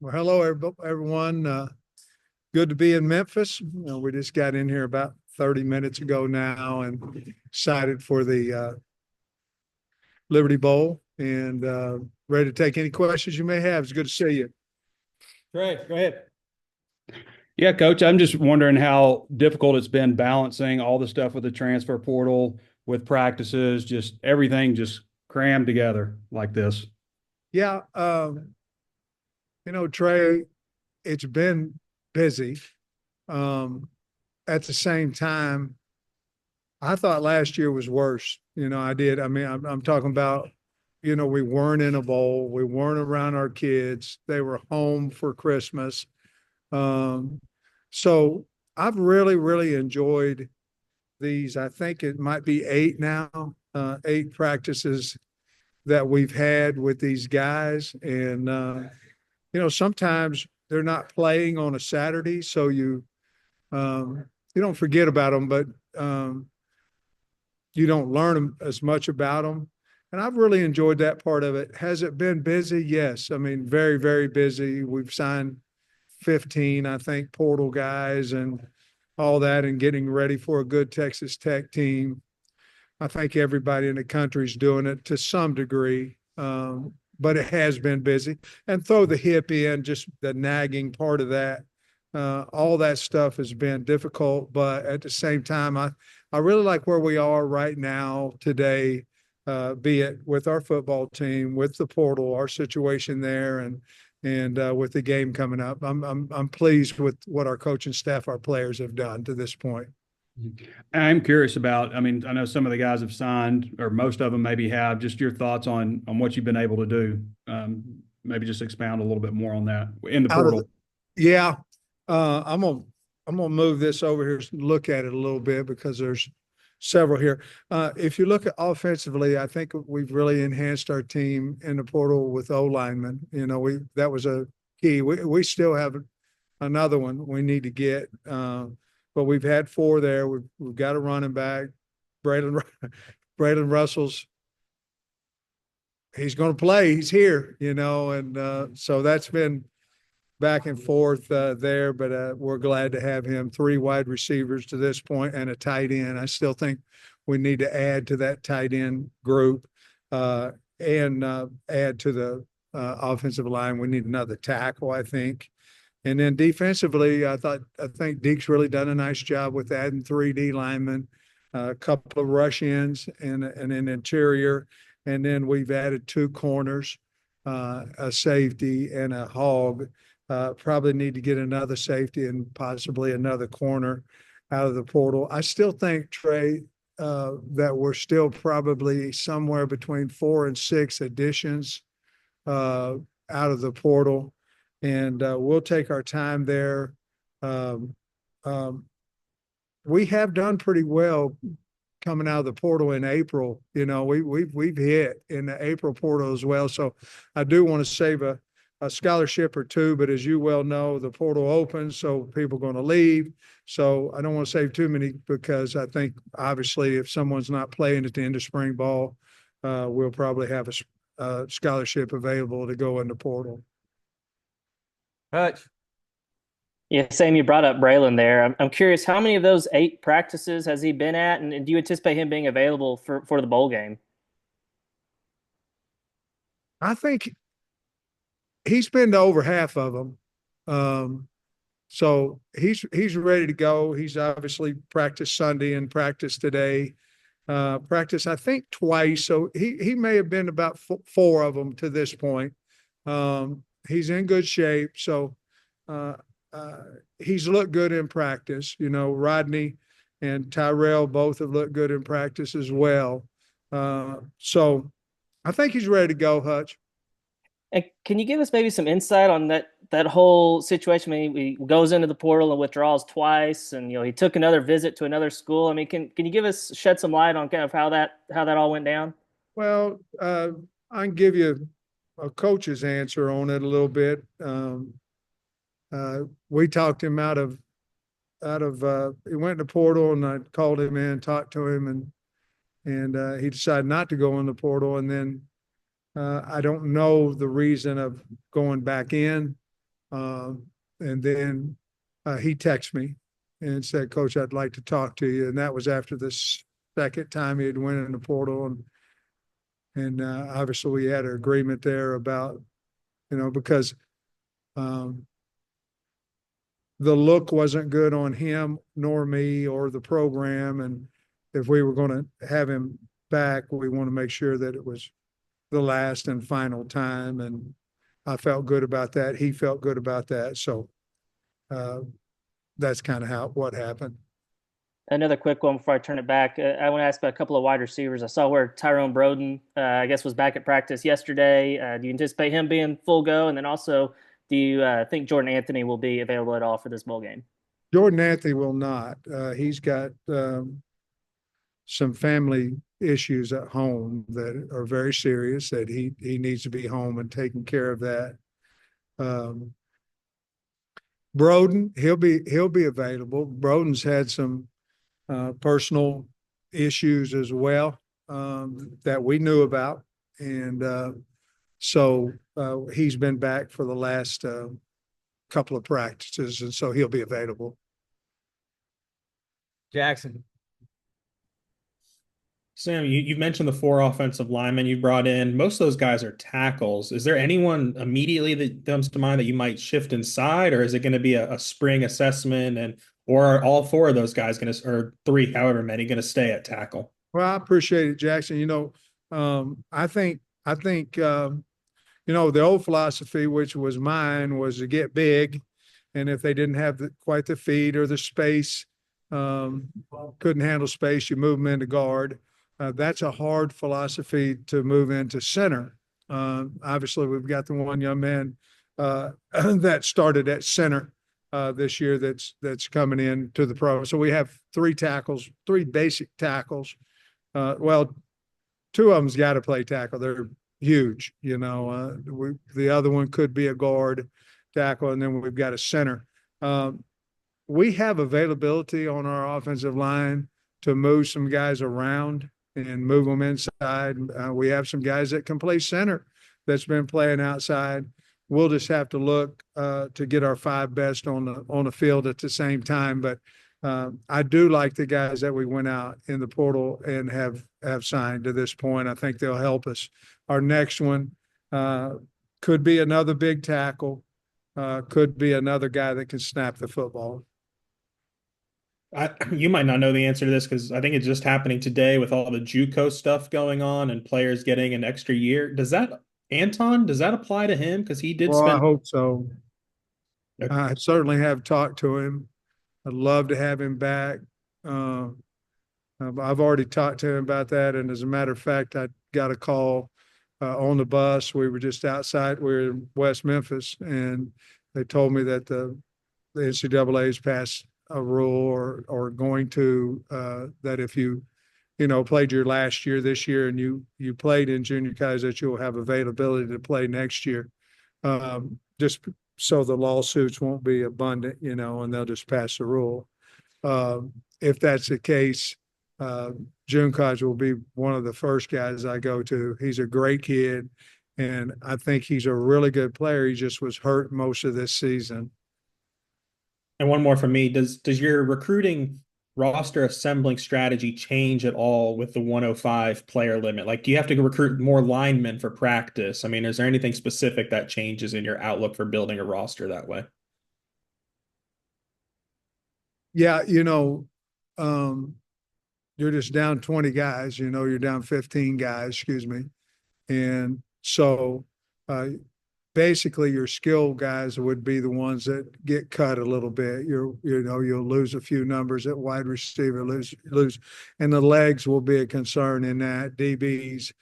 Well, hello, everyone. Good to be in Memphis. We just got in here about 30 minutes ago now and excited for the Liberty Bowl and ready to take any questions you may have. It's good to see you. Trey, go ahead. Yeah, coach, I'm just wondering how difficult it's been balancing all the stuff with the transfer portal, with practices, just everything just crammed together like this. Yeah. Trey, it's been busy. At the same time, I thought last year was worse. I did. I mean, I'm talking about, we weren't in a bowl. We weren't around our kids. They were home for Christmas. So I've really, really enjoyed these. I think it might be eight now, eight practices that we've had with these guys. And, sometimes they're not playing on a Saturday. So you don't forget about them, but you don't learn as much about them. And I've really enjoyed that part of it. Has it been busy? Yes. I mean, very, very busy. We've signed 15, I think, portal guys and all that, and getting ready for a good Texas Tech team. I think everybody in the country is doing it to some degree, but it has been busy. And throw the hip in, just the nagging part of that. All that stuff has been difficult, but at the same time, I really like where we are right now today, be it with our football team, with the portal, our situation there, and with the game coming up. I'm pleased with what our coaching staff, our players have done to this point. I'm curious about, I mean, I know some of the guys have signed, or most of them maybe have, just your thoughts on what you've been able to do. Maybe just expound a little bit more on that in the portal. Yeah. I'm gonna move this over here and look at it a little bit because there's several here. If you look at offensively, I think we've really enhanced our team in the portal with O linemen. That was a key. We still have another one we need to get, but we've had four there. We've got a running back, Braylon Russell's. He's going to play. He's here, and so that's been back and forth there, but we're glad to have him. Three wide receivers to this point and a tight end. I still think we need to add to that tight end group and add to the offensive line. We need another tackle, I think. And then defensively, I think Deke's really done a nice job with adding 3D linemen, a couple of rush ends and an interior. And then we've added two corners, a safety and a hog. Probably need to get another safety and possibly another corner out of the portal. I still think, Trey, that we're still probably somewhere between 4 and 6 additions out of the portal, and we'll take our time there. We have done pretty well coming out of the portal in April. We've hit in the April portal as well. So I do want to save a scholarship or two, but as you well know, the portal opens, so people are going to leave. So I don't want to save too many because I think obviously if someone's not playing at the end of spring ball, we'll probably have a scholarship available to go in the portal. Hutch. Yeah, Sam, you brought up Braylon there. I'm curious, how many of those 8 practices has he been at, and do you anticipate him being available for the bowl game? I think he's been to over half of them. So he's ready to go. He's obviously practiced Sunday and practiced today. Practiced, I think, twice. So he may have been about 4 of them to this point. He's in good shape. So he's looked good in practice. Rodney and Tyrell both have looked good in practice as well. So I think he's ready to go, Hutch. And can you give us maybe some insight on that whole situation? I mean, he goes into the portal and withdraws twice, and he took another visit to another school. I mean, can you shed some light on kind of how that all went down? Well, I can give you a coach's answer on it a little bit. We talked him out of he went to the portal, and I called him in, talked to him, and he decided not to go in the portal, and then I don't know the reason of going back in. And then he texted me and said, Coach, I'd like to talk to you. And that was after the second time he had went in the portal. And obviously we had an agreement there about, because the look wasn't good on him nor me or the program. And if we were going to have him back, we want to make sure that it was the last and final time. And I felt good about that. He felt good about that. So that's kind of what happened. Another quick one before I turn it back. I want to ask about a couple of wide receivers. I saw where Tyrone Broden, I guess, was back at practice yesterday. Do you anticipate him being full go? And then also, do you think Jordan Anthony will be available at all for this bowl game? Jordan Anthony will not. He's got some family issues at home that are very serious, that he needs to be home and taking care of that. Broden, he'll be available. Broden's had some personal issues as well that we knew about. And so he's been back for the last couple of practices, and so he'll be available. Jackson. Sam, you mentioned the 4 offensive linemen you brought in. Most of those guys are tackles. Is there anyone immediately that comes to mind that you might shift inside, or is it going to be a spring assessment, or are all 4 of those guys going to, or 3, however many, going to stay at tackle? Well, I appreciate it, Jackson. I think the old philosophy, which was mine, was to get big, and if they didn't have quite the feet or the space, couldn't handle space, you move them into guard. That's a hard philosophy to move into center. Obviously, we've got the one young man that started at center this year that's coming in to the pro. So we have 3 basic tackles. Well, 2 of them's got to play tackle. They're huge. The other one could be a guard tackle, and then we've got a center. We have availability on our offensive line to move some guys around and move them inside. We have some guys that can play center that's been playing outside. We'll just have to look to get our 5 best on the field at the same time. But I do like the guys that we went out in the portal and have signed to this point. I think they'll help us. Our next one could be another big tackle, could be another guy that can snap the football. You might not know the answer to this because I think it's just happening today with all the JUCO stuff going on and players getting an extra year. Does that apply to him? Because he did Well, I spend. hope so. I certainly have talked to him. I'd love to have him back. I've already talked to him about that. And as a matter of fact, I got a call on the bus. We were just outside. We were in West Memphis, and they told me that the NCAA has passed a rule or going to that if you played your last year this year and you played in junior college, that you'll have availability to play next year, just so the lawsuits won't be abundant, and they'll just pass the rule. If that's the case, June College will be one of the first guys I go to. He's a great kid, and I think he's a really good player. He just was hurt most of this season. And one more from me. Does your recruiting roster assembling strategy change at all with the 105 player limit? Like, do you have to recruit more linemen for practice? I mean, is there anything specific that changes in your outlook for building a roster that way? Yeah, you're just down 20 guys, you're down 15 guys, excuse me. And so basically your skill guys would be the ones that get cut a little bit. You'll lose a few numbers at wide receiver, lose, and the legs will be a concern in that. DBs,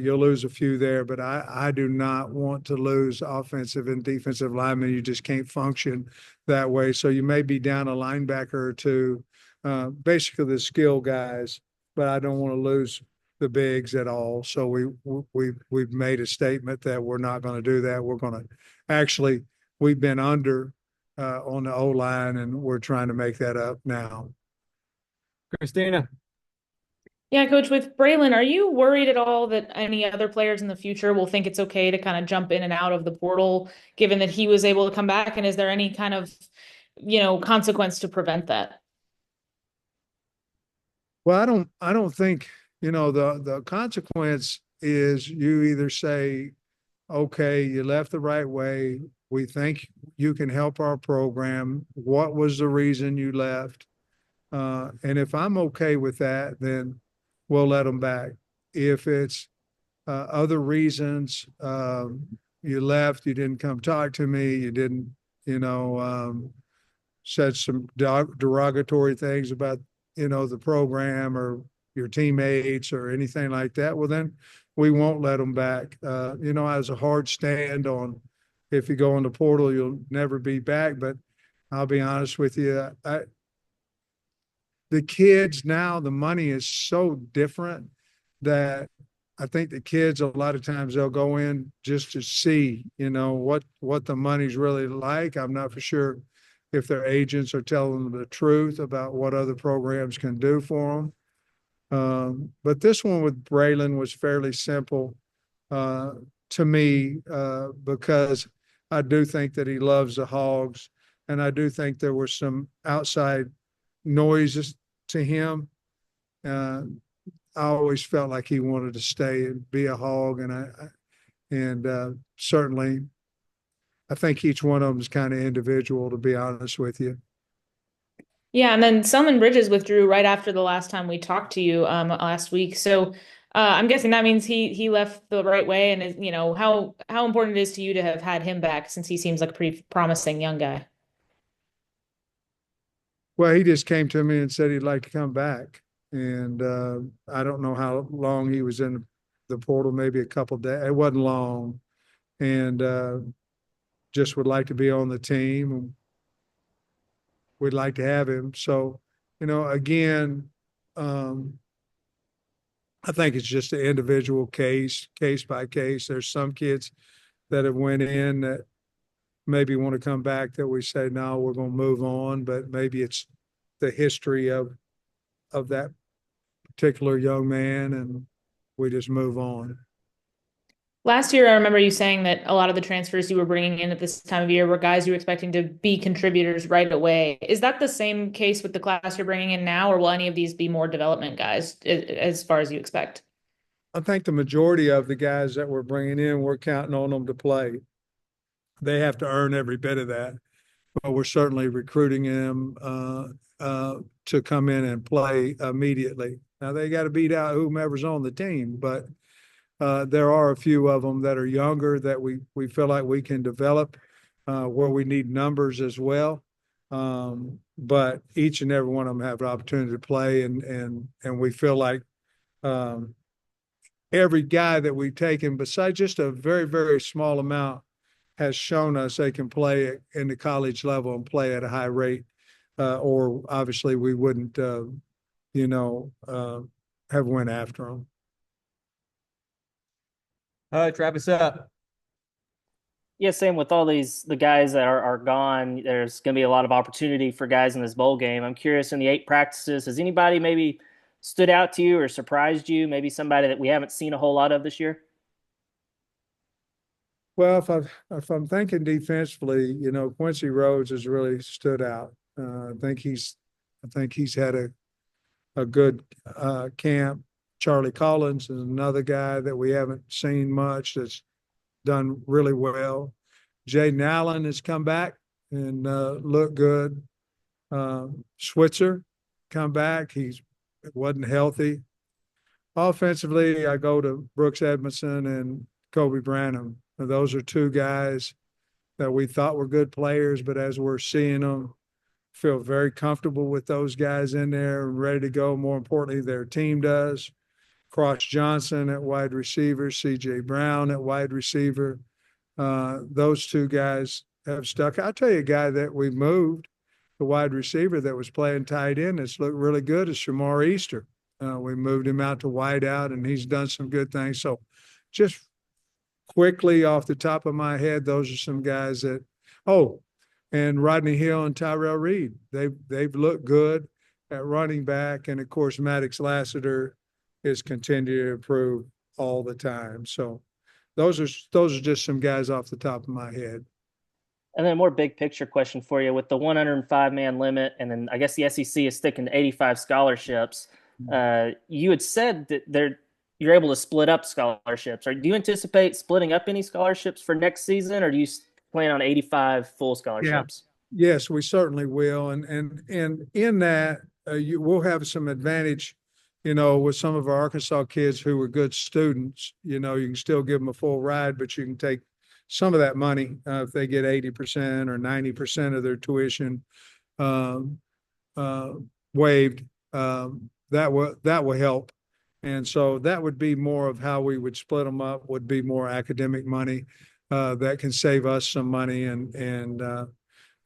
you'll lose a few there, but I do not want to lose offensive and defensive linemen. You just can't function that way. So you may be down a linebacker or 2, basically the skill guys, but I don't want to lose the bigs at all. So we've made a statement that we're not going to do that. We're going to we've been under on the O-line, and we're trying to make that up now. Christina. Yeah, Coach, with Braylon, are you worried at all that any other players in the future will think it's okay to kind of jump in and out of the portal, given that he was able to come back? And is there any kind of, consequence to prevent that? Well, I don't think, the consequence is you either say, okay, you left the right way. We think you can help our program. What was the reason you left? And if I'm okay with that, then we'll let them back. If it's other reasons, you left, you didn't come talk to me, you didn't, said some derogatory things about, the program or your teammates or anything like that, well, then we won't let them back. As a hard stand on if you go in the portal, you'll never be back. But I'll be honest with you, the kids now, the money is so different that I think the kids, a lot of times they'll go in just to see, what the money's really like. I'm not for sure if their agents are telling them the truth about what other programs can do for them. But this one with Braylon was fairly simple to me because I do think that he loves the Hogs, and I do think there was some outside noises to him. I always felt like he wanted to stay and be a Hog, and certainly I think each one of them is kind of individual, to be honest with you. Yeah, and then Selman Bridges withdrew right after the last time we talked to you last week. So I'm guessing that means he left the right way. And is, how important it is to you to have had him back since he seems like a pretty promising young guy. Well, he just came to me and said he'd like to come back. And I don't know how long he was in the portal, maybe a couple of days. It wasn't long. And just would like to be on the team. We'd like to have him. So, again, I think it's just an individual case by case. There's some kids that have went in that maybe want to come back that we say, no, we're going to move on, but maybe it's the history of that particular young man and we just move on. Last year, I remember you saying that a lot of the transfers you were bringing in at this time of year were guys you were expecting to be contributors right away. Is that the same case with the class you're bringing in now, or will any of these be more development guys as far as you expect? I think the majority of the guys that we're bringing in, we're counting on them to play. They have to earn every bit of that, but we're certainly recruiting them to come in and play immediately. Now they got to beat out whomever's on the team, but there are a few of them that are younger that we feel like we can develop where we need numbers as well. But each and every one of them have an opportunity to play, and we feel like every guy that we've taken, besides just a very, very small amount, has shown us they can play in the college level and play at a high rate. Or obviously we wouldn't, have went after them. All right, wrap us up. Yeah, same with all the guys that are gone. There's going to be a lot of opportunity for guys in this bowl game. I'm curious, in the 8 practices, has anybody maybe stood out to you or surprised you? Maybe somebody that we haven't seen a whole lot of this year? Well, if I'm thinking defensively, Quincy Rhodes has really stood out. I think he's had a good camp. Charlie Collins is another guy that we haven't seen much that's done really well. Jaden Allen has come back and looked good. Switzer come back. He wasn't healthy. Offensively, I go to Brooks Edmondson and Kobe Branham. Those are 2 guys that we thought were good players, but as we're seeing them, feel very comfortable with those guys in there and ready to go. More importantly, their team does. Cross Johnson at wide receiver, C.J. Brown at wide receiver. Those 2 guys have stuck. I'll tell you a guy that we moved, the wide receiver that was playing tight end that's looked really good is Shamar Easter. We moved him out to wide out, and he's done some good things. So just quickly off the top of my head, those are some guys that and Rodney Hill and Tyrell Reed. They've looked good at running back. And of course, Maddox Lassiter is continue to improve all the time. So those are just some guys off the top of my head. And then a more big picture question for you with the 105 man limit, and then I guess the SEC is sticking to 85 scholarships. You had said that you're able to split up scholarships. Or do you anticipate splitting up any scholarships for next season, or do you plan on 85 full scholarships? Yes, we certainly will. And in that, we'll have some advantage, with some of our Arkansas kids who were good students. You can still give them a full ride, but you can take some of that money if they get 80% or 90% of their tuition waived. That will help. And so that would be more of how we would split them up, would be more academic money that can save us some money and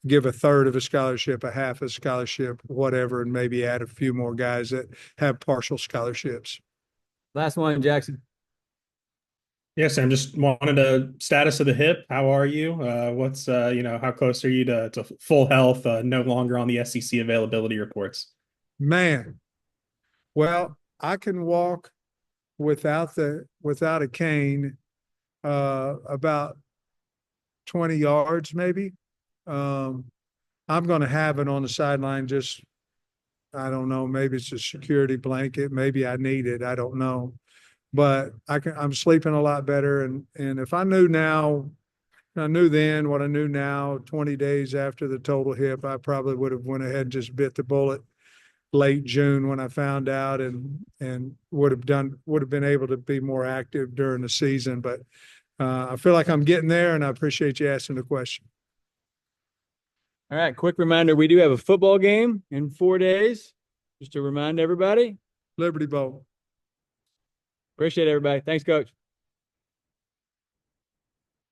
give a third of a scholarship, a half a scholarship, whatever, and maybe add a few more guys that have partial scholarships. Last one, Jackson. Yes, I'm just wanted a status of the hip. How are you? What's how close are you to full health? No longer on the SEC availability reports. Man, well, I can walk without a cane about 20 yards maybe. I'm going to have it on the sideline. Just, I don't know, maybe it's a security blanket. Maybe I need it. I don't know, but I'm sleeping a lot better. And if I knew then what I knew now, 20 days after the total hip, I probably would have went ahead and just bit the bullet late June when I found out and would have been able to be more active during the season. But I feel like I'm getting there, and I appreciate you asking the question. All right, quick reminder, we do have a football game in 4 days, just to remind everybody. Liberty Bowl. Appreciate it, everybody. Thanks, Coach.